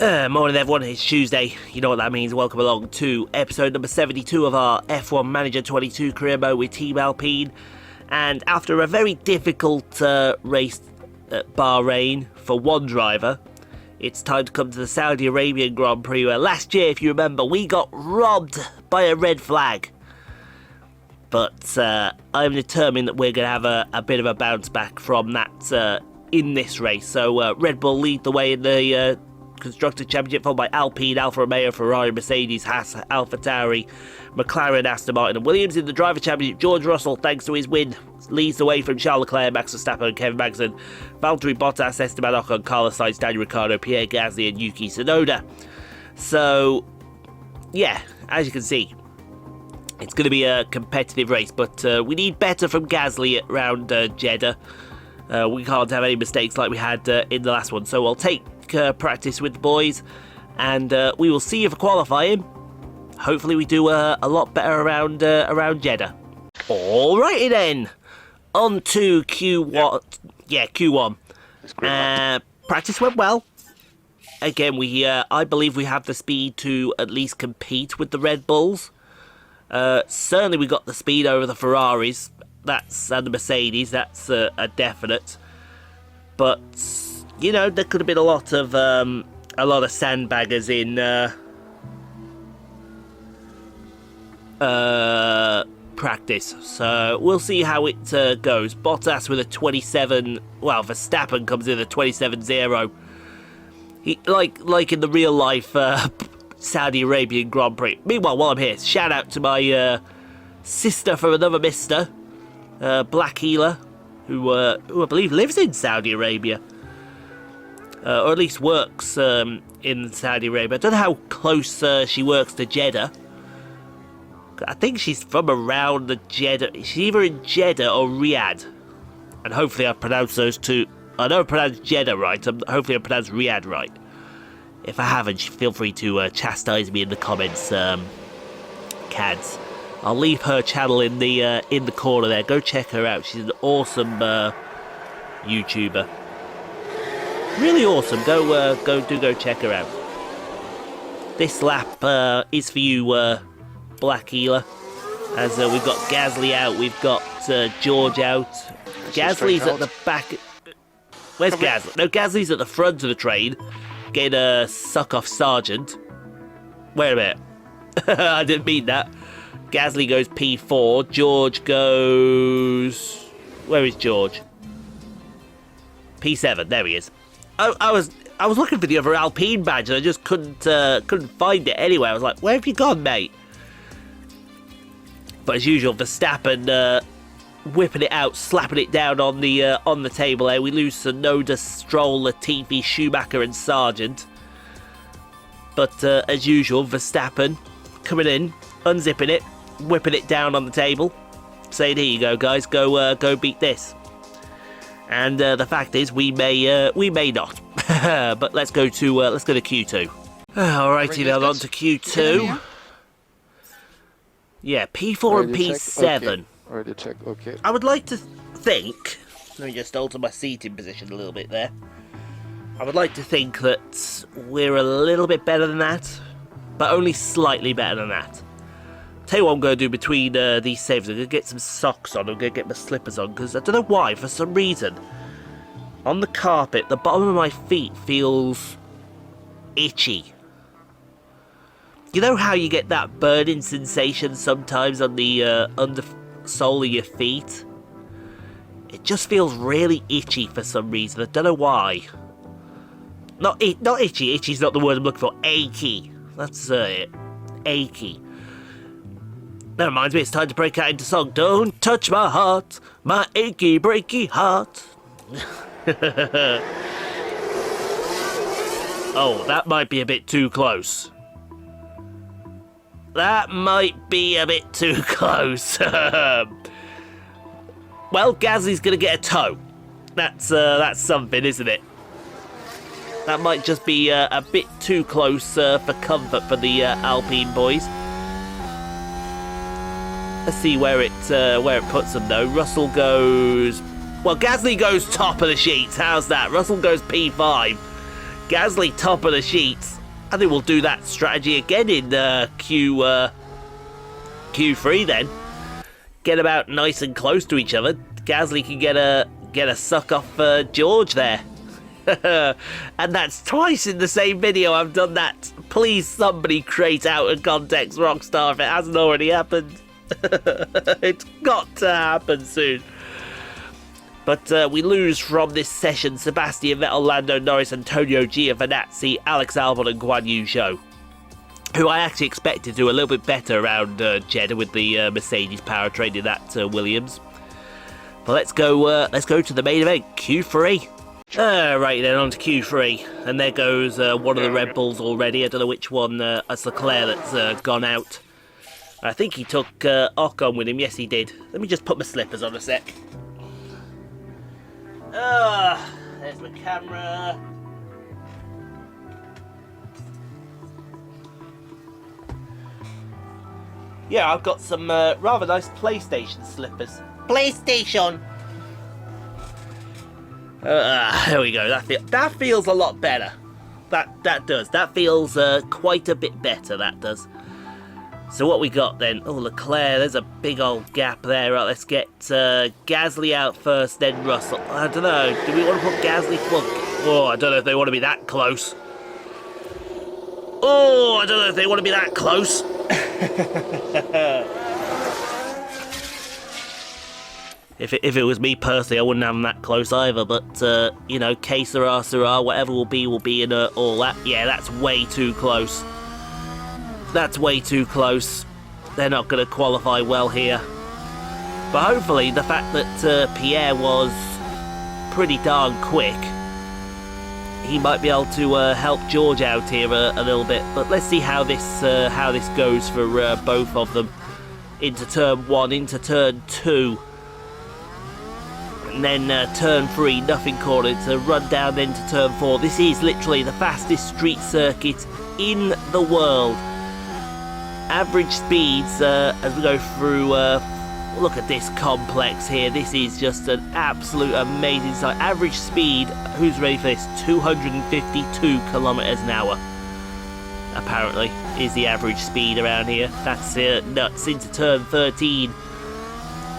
Morning everyone, it's Tuesday, you know what that means. Welcome along to episode number 72 of our F1 Manager 22 career mode with Team Alpine. And after a very difficult race at Bahrain for one driver, it's time to come to the Saudi Arabian Grand Prix, where last year, if you remember, we got robbed by a red flag. But I'm determined that we're going to have a bit of a bounce back from that in this race. So Red Bull lead the way in the Constructor Championship, followed by Alpine, Alfa Romeo, Ferrari, Mercedes, Haas, AlphaTauri, McLaren, Aston Martin and Williams. In the Driver Championship, George Russell, thanks to his win, leads the way from Charles Leclerc, Max Verstappen and Kevin Magnussen, Valtteri Bottas, Esteban Ocon, Carlos Sainz, Daniel Ricciardo, Pierre Gasly and Yuki Tsunoda. So, yeah, as you can see, it's going to be a competitive race, but we need better from Gasly around Jeddah. We can't have any mistakes like we had in the last one, so I'll take practice with the boys, and we will see you for qualifying. Hopefully we do a lot better around Jeddah. Alrighty then, on to Q1. Yeah, Q1. Practice went well. Again, I believe we have the speed to at least compete with the Red Bulls. Certainly we got the speed over the Ferraris, and the Mercedes, that's a definite. But you know, there could have been a lot of sandbaggers in practice. So we'll see how it goes. Bottas with a 27. Well, Verstappen comes in a 27-0. Like in the real life Saudi Arabian Grand Prix. Meanwhile, while I'm here, shout out to my sister from another mister, Black Healer, who I believe lives in Saudi Arabia. Or at least works in Saudi Arabia. I don't know how close she works to Jeddah. I think she's from around the Jeddah. She's either in Jeddah or Riyadh. And hopefully I pronounced those two. I know I pronounced Jeddah right. Hopefully I pronounced Riyadh right. If I haven't, feel free to chastise me in the comments, Cads. I'll leave her channel in the corner there. Go check her out. She's an awesome YouTuber. Really awesome. Go check her out. This lap is for you, Black Healer. As we've got Gasly out, we've got George out. Gasly's at the back. Where's Gasly? No, Gasly's at the front of the train, getting a suck off Sargent. Wait a minute. I didn't mean that. Gasly goes P4. George goes. Where is George? P7. There he is. I was looking for the other Alpine badge and I just couldn't find it anywhere. I was like, where have you gone, mate? But as usual, Verstappen whipping it out, slapping it down on the table there. We lose Tsunoda, Stroll, Latifi, Schumacher and Sargent. But as usual, Verstappen coming in, unzipping it, whipping it down on the table, saying, "Here you go, guys. Go beat this." And the fact is, we may not. But let's go to Q2. Alrighty, then on to Q2. Yeah, P4 and P7. Okay. Already checked. Okay. I would like to think. Let me just alter my seating position a little bit there. I would like to think that we're a little bit better than that, but only slightly better than that. Tell you what I'm going to do between these saves. I'm going to get some socks on. I'm going to get my slippers on, because I don't know why, for some reason, on the carpet, the bottom of my feet feels itchy. You know how you get that burning sensation sometimes on the under sole of your feet? It just feels really itchy for some reason. I don't know why. Not itchy. Itchy's not the word I'm looking for. Achy. That's it. Achy. That reminds me, it's time to break out into song. Don't touch my heart, my achy, breaky heart. Oh, that might be a bit too close. That might be a bit too close. Well, Gasly's gonna get a toe. That's something, isn't it? That might just be a bit too close for comfort for the Alpine boys. Let's see where it puts them though. Russell goes. Well, Gasly goes top of the sheets. How's that? Russell goes P5. Gasly top of the sheets. I think we'll do that strategy again in Q3 then. Get about nice and close to each other. Gasly can get a suck off George there. And that's twice in the same video I've done that. Please somebody create out of context Rockstar if it hasn't already happened. It's got to happen soon. But we lose from this session Sebastian Vettel, Lando Norris, Antonio Giovinazzi, Alex Albon and Guan Yu Zhou, who I actually expected to do a little bit better around Jeddah with the Mercedes powertrain in that Williams. But let's go to the main event, Q3. Right then, on to Q3, and there goes one of the Red Bulls already. I don't know which one, it's Leclerc that's gone out. I think he took Ocon with him, yes he did. Let me just put my slippers on a sec. There's my camera. Yeah, I've got some rather nice PlayStation slippers. PlayStation! There we go. That feels a lot better. That does. That feels quite a bit better, that does. So what we got then? Oh, Leclerc, there's a big old gap there. Right, let's get Gasly out first, then Russell. I don't know. Do we want to put Gasly? Well, oh, I don't know if they want to be that close. Oh, I don't know if they want to be that close. If it was me personally, I wouldn't have them that close either. But, you know, que sera, whatever will be in all that. Yeah, that's way too close. That's way too close. They're not going to qualify well here. But hopefully the fact that Pierre was pretty darn quick, he might be able to help George out here a little bit. But let's see how this goes for both of them. Into turn 1, into turn 2. And then turn 3, nothing corner. It's a run down then to turn 4. This is literally the fastest street circuit in the world. Average speeds as we go through, look at this complex here. This is just an absolute amazing sight. Average speed, who's ready for this? 252 kilometers an hour, apparently, is the average speed around here. That's nuts. Into turn 13.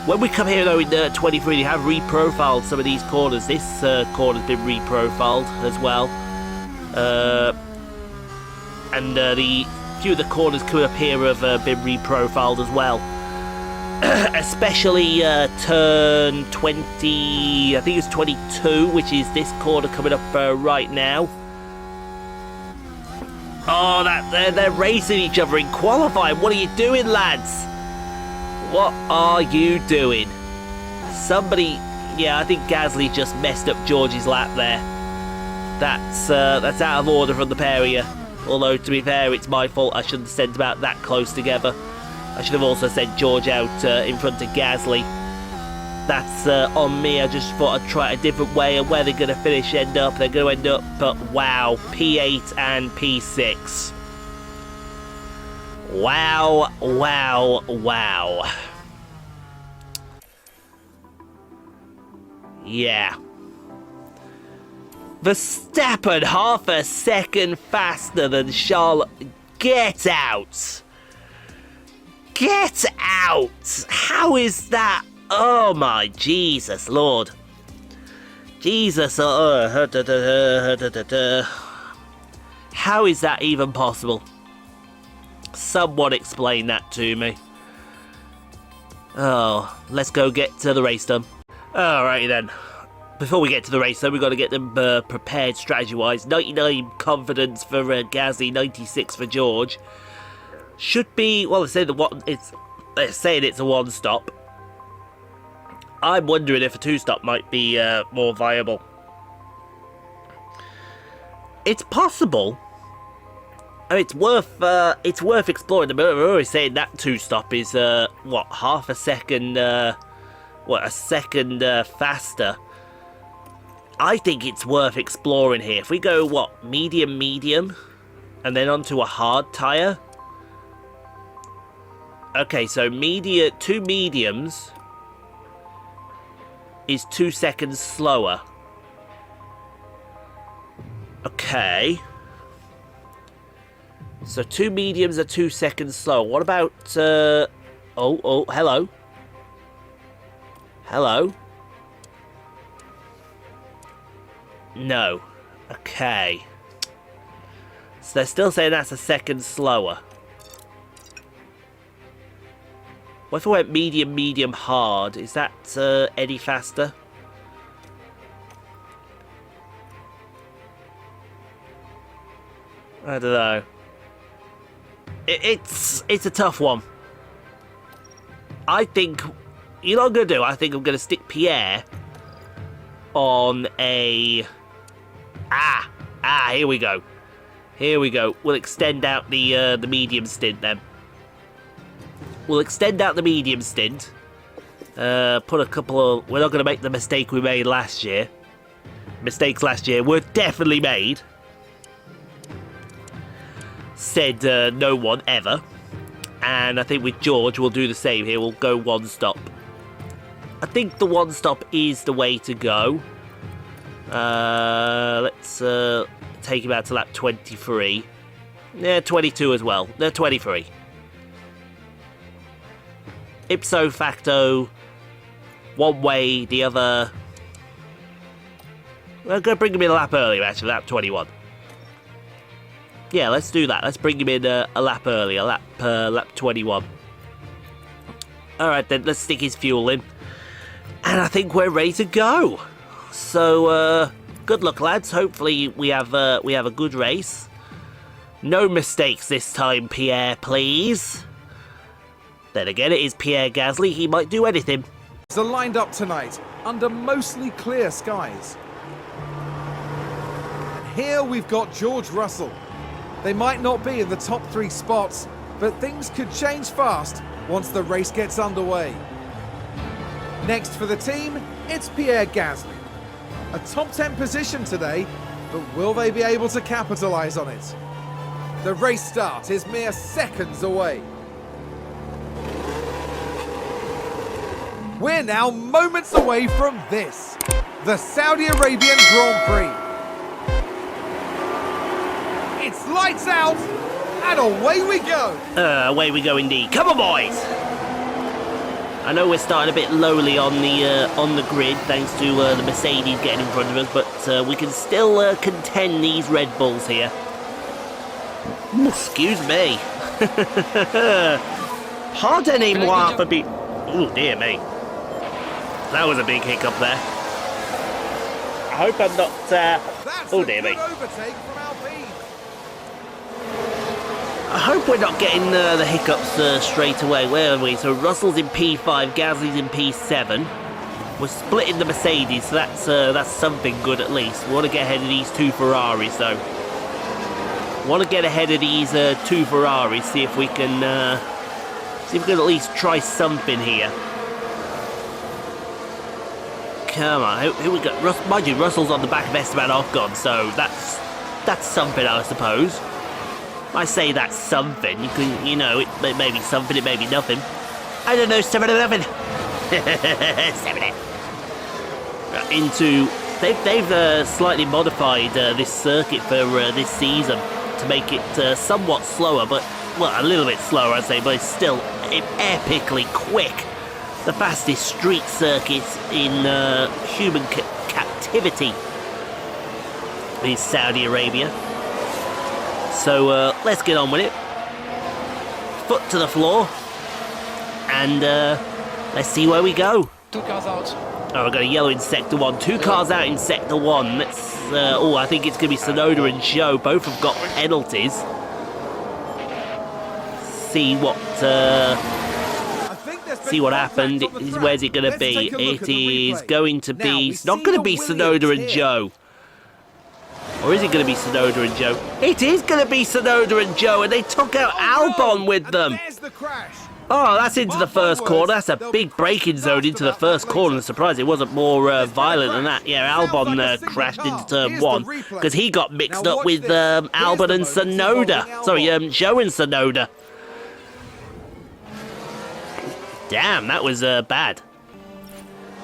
When we come here though in 23, they have reprofiled some of these corners. This corner's been reprofiled as well. And the few of the corners coming up here have been reprofiled as well. Especially turn 20, I think it's 22, which is this corner coming up right now. Oh, they're racing each other in qualifying. What are you doing, lads? What are you doing? Somebody, yeah, I think Gasly just messed up George's lap there. That's out of order from the pair of you. Although, to be fair, it's my fault. I shouldn't have sent them out that close together. I should have also sent George out in front of Gasly. That's on me. I just thought I'd try a different way, and where they're going to finish end up, they're going to end up, but wow, P8 and P6. Wow, wow, wow. Yeah. Verstappen half a second faster than Charlotte. Get out! Get out! How is that? Oh my Jesus Lord. Jesus. How is that even possible? Someone explain that to me. Oh, let's go get to the race done. Alrighty then. Before we get to the race, though, we've got to get them prepared strategy-wise. 99 confidence for Gasly, 96 for George. Should be, well, they're saying it's a one-stop. I'm wondering if a two-stop might be more viable. It's possible. I mean, it's worth exploring. We're always saying that two-stop is what, half a second, a second faster. I think it's worth exploring here. If we go, what, medium, and then onto a hard tyre. Okay, so two mediums is 2 seconds slower. Okay. So 2 mediums are 2 seconds slow. What about... Oh, hello. Hello. No. Okay. So they're still saying that's a second slower. What if I went medium, medium, hard? Is that any faster? I don't know. It's a tough one. I think... You know what I'm going to do? I think I'm going to stick Pierre on a... here we go. Here we go. We'll extend out the medium stint then. We'll extend out the medium stint. Put a couple of... We're not going to make the mistake we made last year. Mistakes last year were definitely made. Said no one ever. And I think with George we'll do the same here. We'll go one stop. I think the one stop is the way to go. Let's take him out to lap 23. Yeah, 22 as well. No, 23. Ipso facto, one way, the other. We're going to bring him in a lap earlier, actually, lap 21. Yeah, let's do that. Let's bring him in a lap earlier, lap 21. Alright then, let's stick his fuel in. And I think we're ready to go. So, good luck, lads. Hopefully we have a good race. No mistakes this time, Pierre, please. Then again, it is Pierre Gasly. He might do anything. Are lined up tonight under mostly clear skies. And here we've got George Russell. They might not be in the top 3 spots, but things could change fast once the race gets underway. Next for the team, it's Pierre Gasly. A top 10 position today, but will they be able to capitalise on it? The race start is mere seconds away. We're now moments away from this, the Saudi Arabian Grand Prix. It's lights out, and away we go. Away we go indeed. Come on, boys. I know we're starting a bit lowly on the grid, thanks to the Mercedes getting in front of us, but we can still contend these Red Bulls here. Ooh, excuse me. Pardonnez-moi for being... Oh, dear me. That was a big hiccup there. I hope I'm not... Oh, dear me. I hope we're not getting the hiccups straight away. Where are we? So Russell's in P5, Gasly's in P7. We're splitting the Mercedes, so that's something good at least. We want to get ahead of these 2 Ferraris, though. Want to get ahead of these 2 Ferraris, see if we can at least try something here. Come on, here we go. Mind you, Russell's on the back of Esteban Ocon, so that's something, I suppose. I say that's something. You know, it may be something, it may be nothing. I don't know, 7-11. 7 into they've slightly modified this circuit for this season to make it somewhat slower, but well, a little bit slower, I'd say, but it's still epically quick. The fastest street circuit in human captivity is Saudi Arabia. So let's get on with it. Foot to the floor, and let's see where we go. 2 cars out. Oh, we've got a yellow in Sector 1. 2 cars out in Sector 1. Let's, I think it's going to be Tsunoda and Zhou. Both have got penalties. See what happened. Where's it going to be? It is going to be... It's not going to be Tsunoda and Zhou. Or is it going to be Tsunoda and Zhou? It is going to be Tsunoda and Zhou, and they took out Albon with them. Oh, that's into the first corner. That's a big braking zone into the first corner. I'm surprised it wasn't more violent than that. Yeah, Albon crashed into turn 1 because he got mixed up with Albon and Tsunoda. Sorry, Zhou and Tsunoda. Damn, that was bad.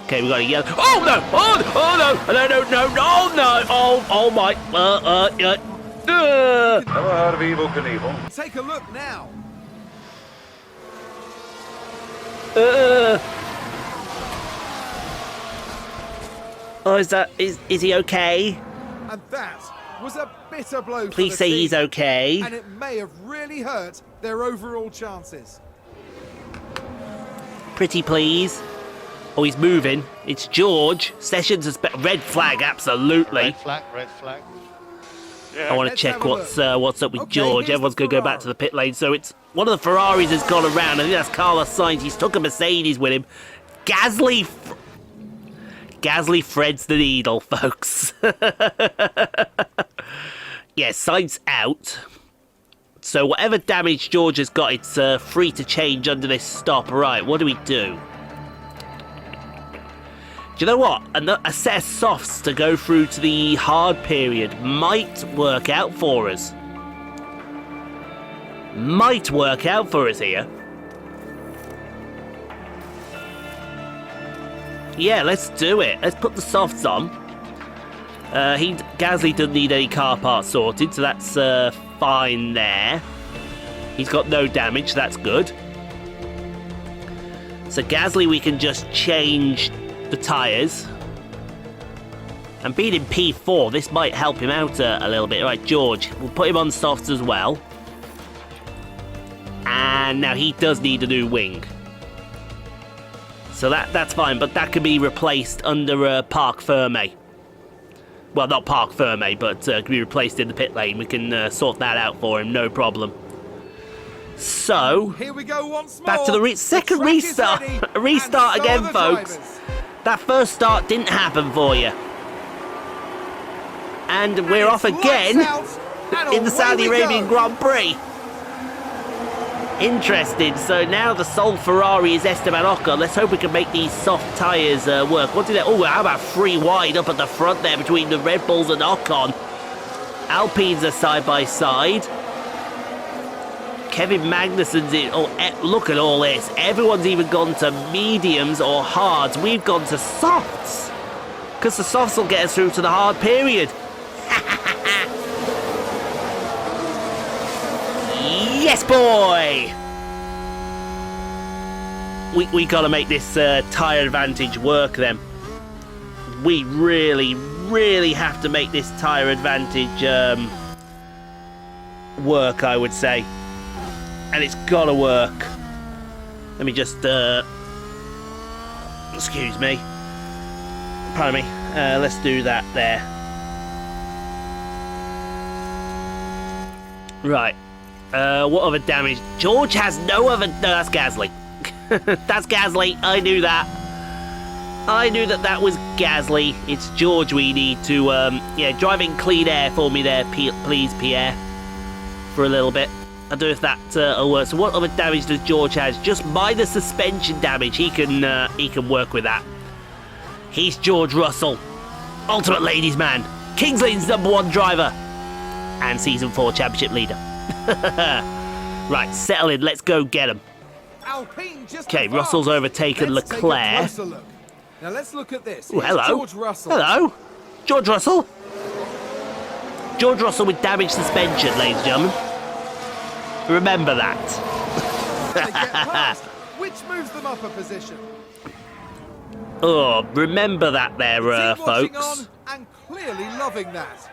Okay, we got a yellow. Oh no! Oh no! No! Oh my! Never heard of Evel Knievel. Take a look now. Oh, is he okay? And that was a bitter blow for Please the say team, he's okay. and it may have really hurt their overall chances. Pretty please. Oh, he's moving. It's George. Sessions has red flag, absolutely. Red flag. I want to Let's check have a what's up with Okay, George. here's Everyone's the going to go back Ferrari. to the pit lane. So it's one of the Ferraris has gone around. I think that's Carlos Sainz. He's took a Mercedes with him. Gasly threads the needle, folks. Yeah, Sainz out. So whatever damage George has got, it's free to change under this stop. Right, what do we do? Do you know what? A set of softs to go through to the hard period might work out for us. Might work out for us here. Yeah, let's do it. Let's put the softs on. Gasly doesn't need any car parts sorted, so that's fine there. He's got no damage, so that's good. So Gasly, we can just change the tyres. And being in P4, this might help him out a little bit. Right, George, we'll put him on softs as well. And now he does need a new wing. So that's fine, but that can be replaced under Parc Ferme. Well, not Parc Ferme, but can be replaced in the pit lane. We can sort that out for him, no problem. So, Here we go once more. back to the second track is restart. ready, A restart and so again, are the folks. drivers. That first start didn't happen for you. And we're off It's again lights out, and in the away Saudi we Arabian go. Grand Prix. Interesting. So now the sole Ferrari is Esteban Ocon. Let's hope we can make these soft tyres work. What did it? Oh, how about 3 wide up at the front there between the Red Bulls and Ocon? Alpines are side by side. Kevin Magnussen's in. Oh, look at all this. Everyone's even gone to mediums or hards. We've gone to softs. Because the softs will get us through to the hard period. Yes, boy! We got to make this tyre advantage work then. We really have to make this tyre advantage work, I would say. And it's got to work. Let me just... excuse me. Pardon me. Let's do that there. Right. What other damage? George has no other... No, that's Gasly. That's Gasly. I knew that. I knew that was Gasly. It's George we need to... yeah, drive in clean air for me there, please, Pierre. For a little bit. I don't know if that will work. So what other damage does George have? Just minor suspension damage. He can work with that. He's George Russell. Ultimate ladies man. Kings Lane's #1 driver. And Season 4 championship leader. Right, settle in. Let's go get him. Alpine just Okay, advanced. Russell's overtaken Let's take a Leclerc. closer look. Now let's look at this. Oh, It's hello. George Russell. Hello. George Russell. George Russell with damaged suspension, ladies and gentlemen. Remember that. They get past, which moves them up a position. Oh, remember that there, Team watching folks. on and clearly loving that.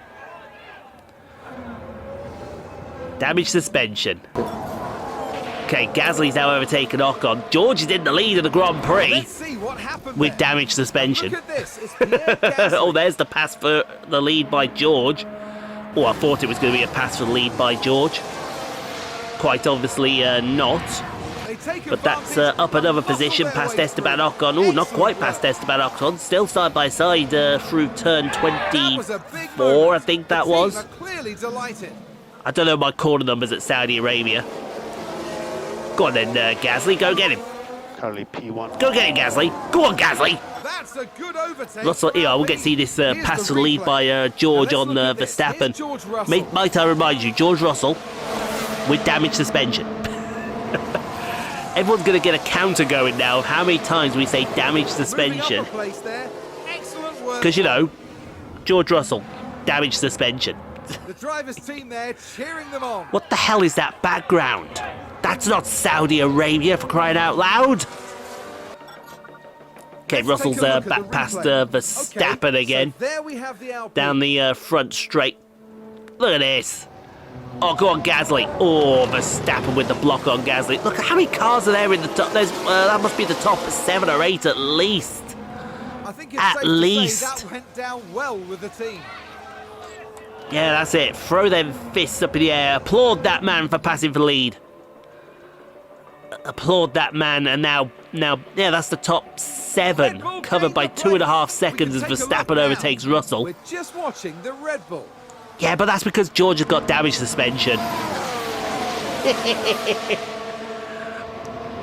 Damaged suspension. Okay, Gasly's now overtaken Ocon. George is in the lead of the Grand Prix Let's see what happened with there. damaged suspension. Look at this. It's Pierre Gasly. Oh, there's the pass for the lead by George. Oh, I thought it was going to be a pass for the lead by George. Quite obviously not. They take But that's advantage up and another muscle position their past way Esteban through. Ocon. Oh, not Excellent quite work. past Esteban Ocon. Still side by side through turn That was a big 24, moment. I think that The team was. are clearly delighted. I don't know my corner numbers at Saudi Arabia. Go on then, Gasly. Go get him. Currently P1. Go get him, Gasly. Go on, Gasly. That's a good overtake. Russell, for yeah, we'll get to see Alpine. this Here's pass the for the lead replay. by George Now on let's look at this. Verstappen. Here's George Russell. Might I remind you, George Russell with damaged suspension. Everyone's going to get a counter going now of how many times we say damage suspension. Because, you know, George Russell, damage suspension. The driver's team there cheering them on. What the hell is that background? That's not Saudi Arabia, for crying out loud. Okay, Russell's back past Verstappen again. So there we have the Alpine. Down the front straight. Look at this. Oh, go on, Gasly. Oh, Verstappen with the block on Gasly. Look, how many cars are there in the top? There's, that must be the top 7 or 8 at least. I think it's at safe to least. say that went down well with the team. Yeah, that's it. Throw them fists up in the air. Applaud that man for passing for lead. Applaud that man, and now, yeah, that's the top 7, covered by 2.5 seconds as Verstappen overtakes Russell. We're just watching the Red Bull. Yeah, but that's because George has got damage suspension.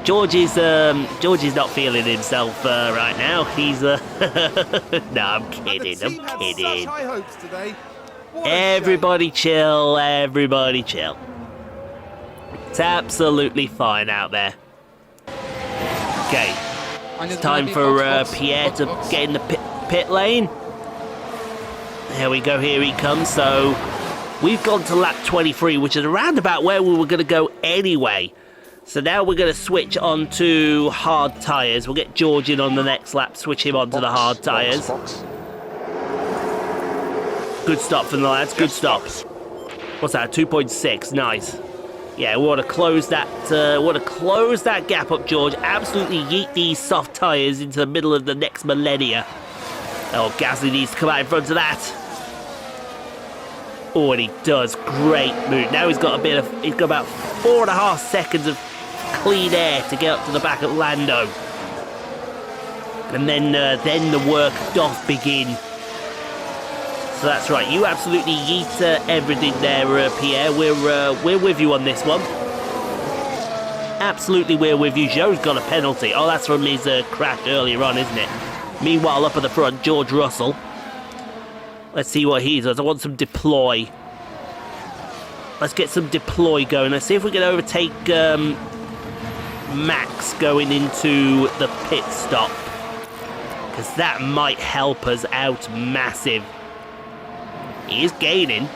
George is not feeling himself right now. He's no, I'm kidding. I'm kidding. Such high hopes today. What a Everybody chill. Everybody chill. It's absolutely fine out there. Okay, it's time for Pierre to get in the pit lane. There we go, here he comes. So we've gone to lap 23, which is around about where we were going to go anyway. So now we're going to switch on to hard tyres. We'll get George in on the next lap, switch him onto the hard tyres. Good stop from the lads, good stop. What's that, 2.6, nice. Yeah, we want to close that gap up, George. Absolutely yeet these soft tyres into the middle of the next millennia. Oh, Gasly needs to come out in front of that. Oh, and he does. Great move. Now he's got about 4.5 seconds of clean air to get up to the back of Lando. And then the work doth begin. So that's right. You absolutely yeet everything there, Pierre. We're with you on this one. Absolutely, we're with you. Joe's got a penalty. Oh, that's from his crash earlier on, isn't it? Meanwhile, up at the front, George Russell. Let's see what he does. I want some deploy. Let's get some deploy going. Let's see if we can overtake Max going into the pit stop. Because that might help us out massive. He is gaining.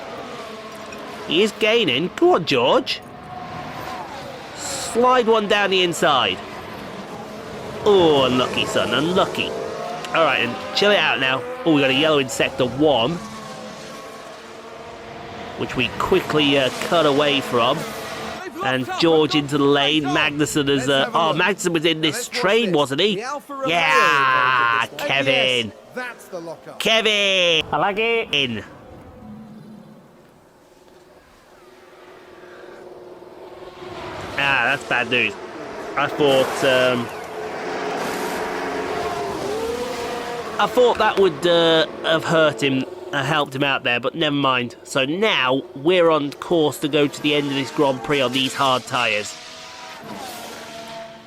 He is gaining. Come on, George. Slide one down the inside. Oh, unlucky, son. Unlucky. All right, and chill it out now. Oh, we got a yellow in sector 1, which we quickly cut away from. And George into the lane. Magnussen is... Magnussen was in this train, wasn't he? Yeah, Kevin. That's the lockup. Kevin. I like it. In. Ah, that's bad news. I thought that would have hurt him, helped him out there, but never mind. So now we're on course to go to the end of this Grand Prix on these hard tyres.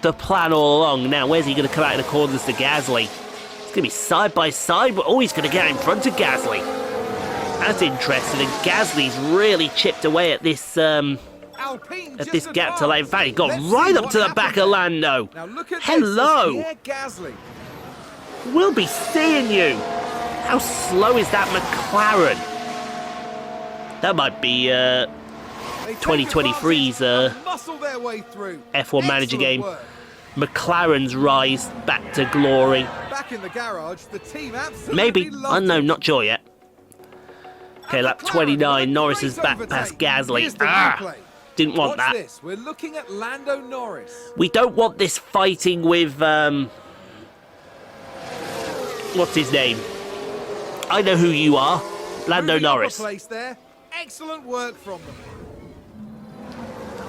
The plan all along. Now, where's he going to come out in accordance to Gasly? It's going to be side by side, but oh, he's going to get in front of Gasly. That's interesting, and Gasly's really chipped away at this gap to lane. In fact, he got right up to the back of Lando. Now look at Hello. Pierre Gasly. We'll be seeing you. How slow is that McLaren? That might be 2023's F1 manager game. McLaren's rise back to glory. Back in the garage, the team absolutely Maybe. I don't know, not sure yet. Okay, lap 29. Norris is back past Gasly. Didn't want that. This. We're looking at Lando Norris. We don't want this fighting with what's his name? I know who you are. Lando Norris. Place there. Excellent work from them.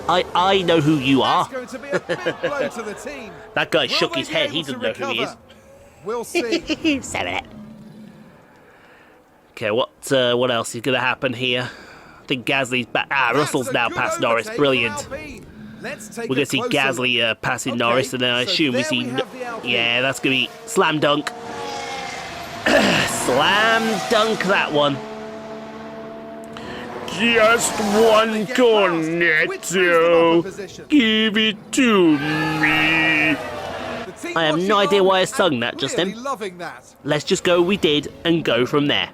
I know who you are. That's going to be a big blow to the team. That guy shook his head. He doesn't know who he is. We'll see. Okay, what else is going to happen here? I think Gasly's back. Russell's now past Norris. Brilliant. We're going to see Gasly passing Norris, and then I assume we see... Yeah, that's going to be slam dunk. Slam dunk that one. just one cornetto. Give it to me. I have no idea why I sung that just then. Let's just go we did and go from there.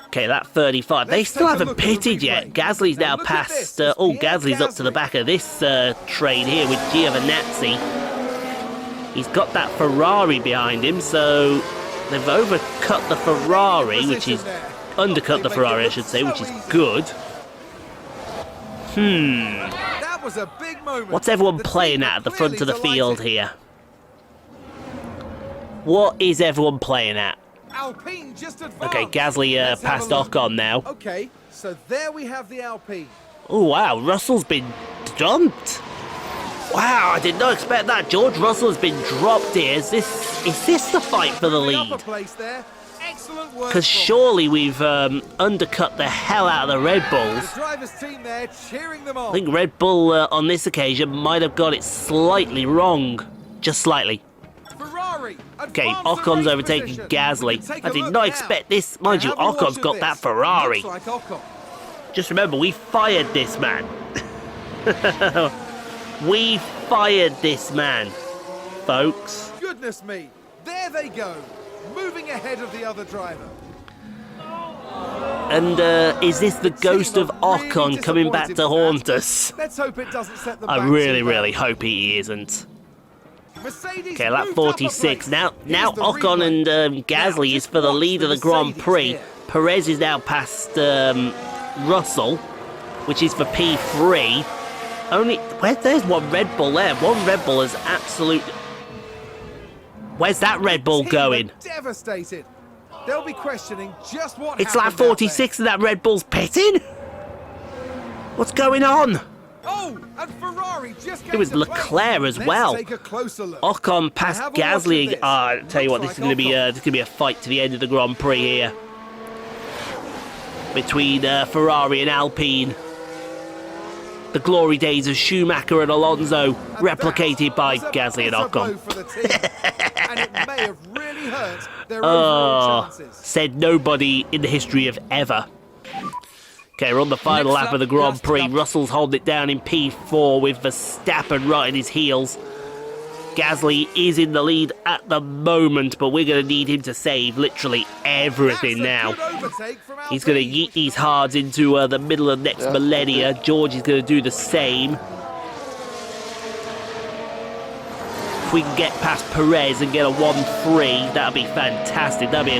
Okay, that 35. They still haven't pitted yet. Gasly's now past... Gasly's up to the back of this train here with Giovinazzi. He's got that Ferrari behind him, so they've overcut the Ferrari, which is... undercut the Ferrari, I should say, which is good. What's everyone playing at the front of the field here? What is everyone playing at? Alpine just advanced. Okay, Gasly passed Ocon now. Okay, so there we have the Alpine. Oh wow, Russell's been dumped. Wow, I did not expect that. George Russell has been dropped here. Is this the fight for the lead? Because surely we've undercut the hell out of the Red Bulls. The driver's team there cheering them on. I think Red Bull on this occasion might have got it slightly wrong. Just slightly. Okay, Ocon's overtaking Gasly. I did not expect this. Mind you, Ocon's got that Ferrari. Just remember, we fired this man. We fired this man, folks. Goodness me, there they go, moving ahead of the other driver. And is this the ghost of Ocon coming back to haunt us? Let's hope it doesn't set them I back really hope he isn't. Okay, lap 46. Now Ocon and Gasly is for the lead of the Grand Prix. Perez is now past Russell, which is for P3. There's one Red Bull there. One Red Bull is absolute. Where's that Red Bull going? Devastated. They'll be questioning just what. It's lap 46 and that Red Bull's pitting. What's going on? Oh, and Ferrari just it was Leclerc as well. Ocon past Gasly. I tell you what, this is going to be a fight to the end of the Grand Prix here between Ferrari and Alpine. The glory days of Schumacher and Alonso replicated by Gasly and Ocon. And it may have really hurt their overall chances. Said nobody in the history of ever. Okay, we're on the final lap of the Grand Prix. Russell's holding it down in P4 with Verstappen right at his heels. Gasly is in the lead at the moment, but we're going to need him to save literally everything now. He's going to yeet these hards into the middle of next millennia. George is going to do the same. If we can get past Perez and get a 1-3, that would be fantastic. That would be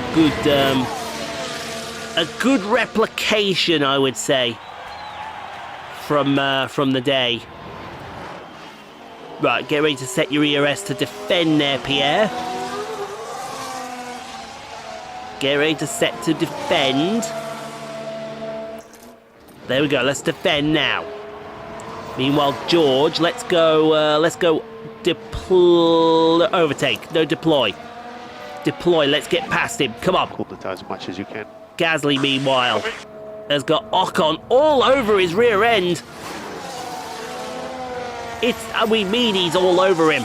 a good replication, I would say, from the day. Right, get ready to set your ERS to defend there, Pierre. Get ready to set to defend. There we go, let's defend now. Meanwhile, George, let's go overtake, no deploy. Deploy, let's get past him, come on. Cool the tires as much as you can. Gasly, meanwhile, has got Ocon all over his rear end. We mean he's all over him.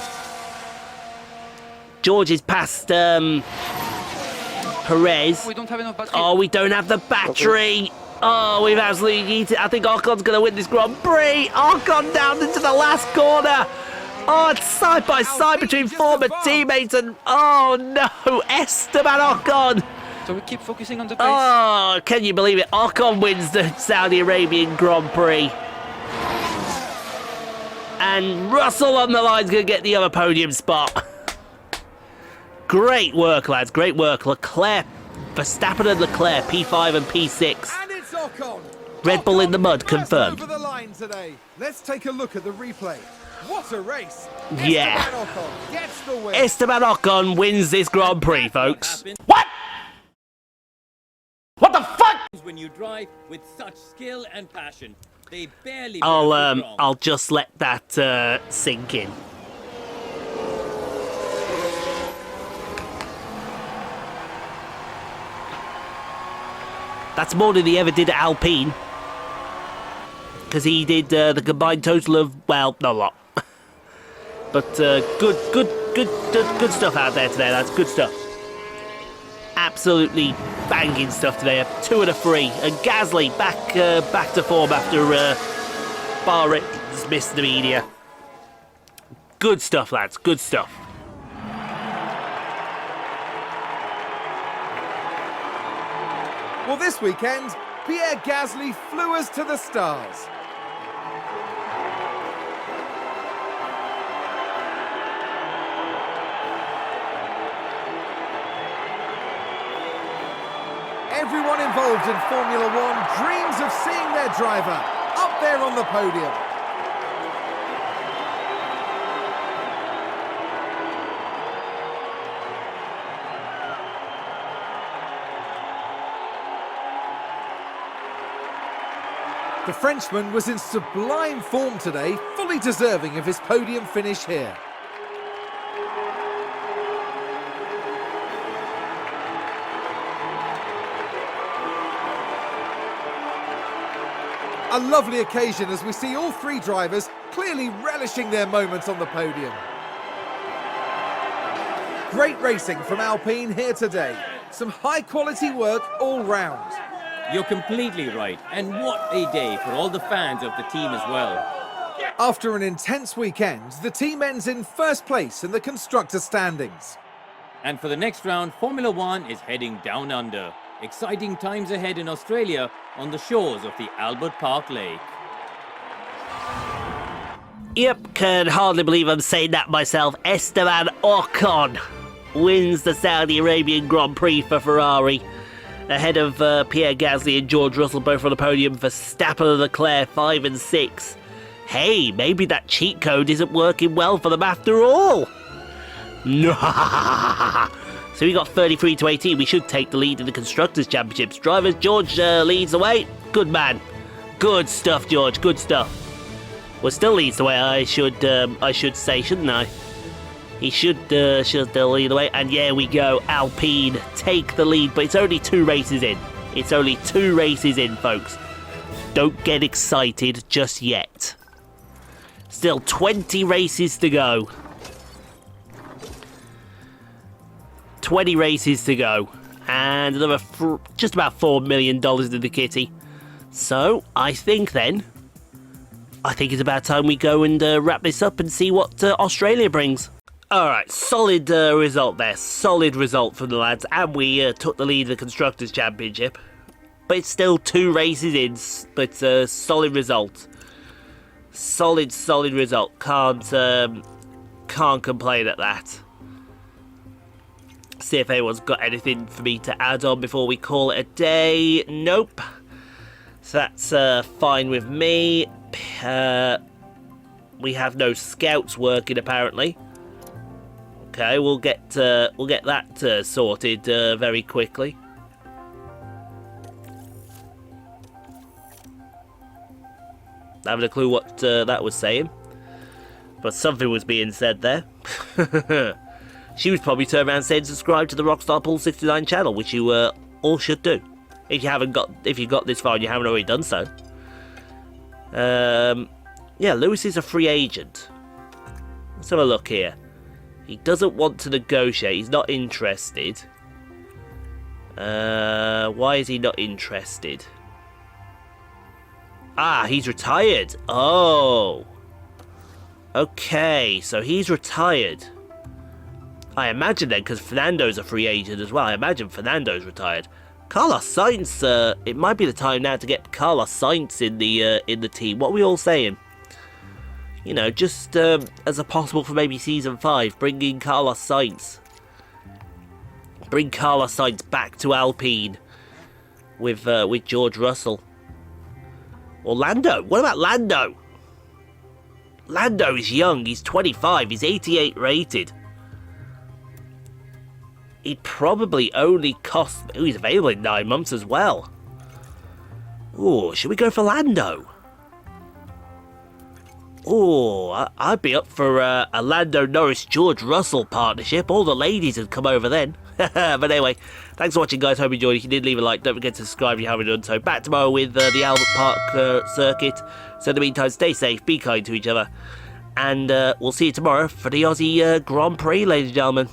George is past Perez. We don't have enough battery. Oh, we don't have the battery. Oh, we've absolutely eaten. I think Ocon's going to win this Grand Prix. Ocon down into the last corner. Oh, it's side by side between former teammates and... Oh, no. Esteban Ocon. So we keep focusing on the pace. Oh, can you believe it? Ocon wins the Saudi Arabian Grand Prix. And Russell on the line's going to get the other podium spot. Great work, lads. Great work. Leclerc, Verstappen and Leclerc, P5 and P6. And it's Ocon. Red Bull in the mud, confirmed. Over the line today. Let's take a look at the replay. What a race. Yeah. Esteban Ocon gets the win. Esteban Ocon wins this Grand Prix, folks. What? What the fuck? When you drive with such skill and passion, they barely I'll just let that sink in. That's more than he ever did at Alpine, because he did the combined total of, well, not a lot, but good stuff out there today. That's good stuff. absolutely banging stuff today. 2 and a 3. And Gasly back to form after Bahrain's missed the media. Good stuff, lads. Good stuff. Well, this weekend, Pierre Gasly flew us to the stars. Everyone involved in Formula One dreams of seeing their driver up there on the podium. The Frenchman was in sublime form today, fully deserving of his podium finish here. A lovely occasion as we see all 3 drivers clearly relishing their moments on the podium. Great racing from Alpine here today. Some high-quality work all round. You're completely right, and what a day for all the fans of the team as well. After an intense weekend, the team ends in first place in the constructors' standings. And for the next round, Formula One is heading down under. Exciting times ahead in Australia on the shores of the Albert Park Lake. Yep, can hardly believe I'm saying that myself. Esteban Ocon wins the Saudi Arabian Grand Prix for Ferrari, ahead of Pierre Gasly and George Russell, both on the podium. Verstappen and Leclerc 5 and 6. Hey, maybe that cheat code isn't working well for them after all. No. So we got 33 to 18. We should take the lead in the Constructors' Championships. Drivers, George leads the way. Good man. Good stuff, George. Good stuff. Well, still leads the way, I should say, shouldn't I? He should still lead the way. And yeah, we go. Alpine take the lead, but it's only 2 races in. It's only 2 races in, folks. Don't get excited just yet. Still 20 races to go. 20 races to go, and another just about $4 million in the kitty. So I think it's about time we go and wrap this up and see what Australia brings. Alright, solid result there. Solid result from the lads, and we took the lead in the Constructors' Championship. But it's still 2 races in, but solid result. Solid result. Can't complain at that. See if anyone's got anything for me to add on before we call it a day. Nope. So that's fine with me. We have no scouts working apparently. Okay, we'll get that sorted very quickly. I haven't a clue what that was saying, but something was being said there. She was probably turned around and said subscribe to the Rockstar Pool 69 channel, which you all should do. If you got this far and you haven't already done so. Yeah, Lewis is a free agent. Let's have a look here. He doesn't want to negotiate. He's not interested. Why is he not interested? Ah, he's retired. Oh. Okay, so he's retired. I imagine then, because Fernando's a free agent as well, I imagine Fernando's retired. Carlos Sainz, it might be the time now to get Carlos Sainz in the team. What are we all saying? You know, just as a possible for maybe Season 5, bring in Carlos Sainz. Bring Carlos Sainz back to Alpine with George Russell. Or Lando. What about Lando? Lando is young. He's 25. He's 88 rated. He'd probably only cost... Oh, he's available in 9 months as well. Oh, should we go for Lando? Oh, I'd be up for a Lando Norris-George Russell partnership. All the ladies would come over then. But anyway, thanks for watching, guys. Hope you enjoyed. If you did, leave a like. Don't forget to subscribe if you haven't done so. Back tomorrow with the Albert Park Circuit. So in the meantime, stay safe, be kind to each other. And we'll see you tomorrow for the Aussie Grand Prix, ladies and gentlemen.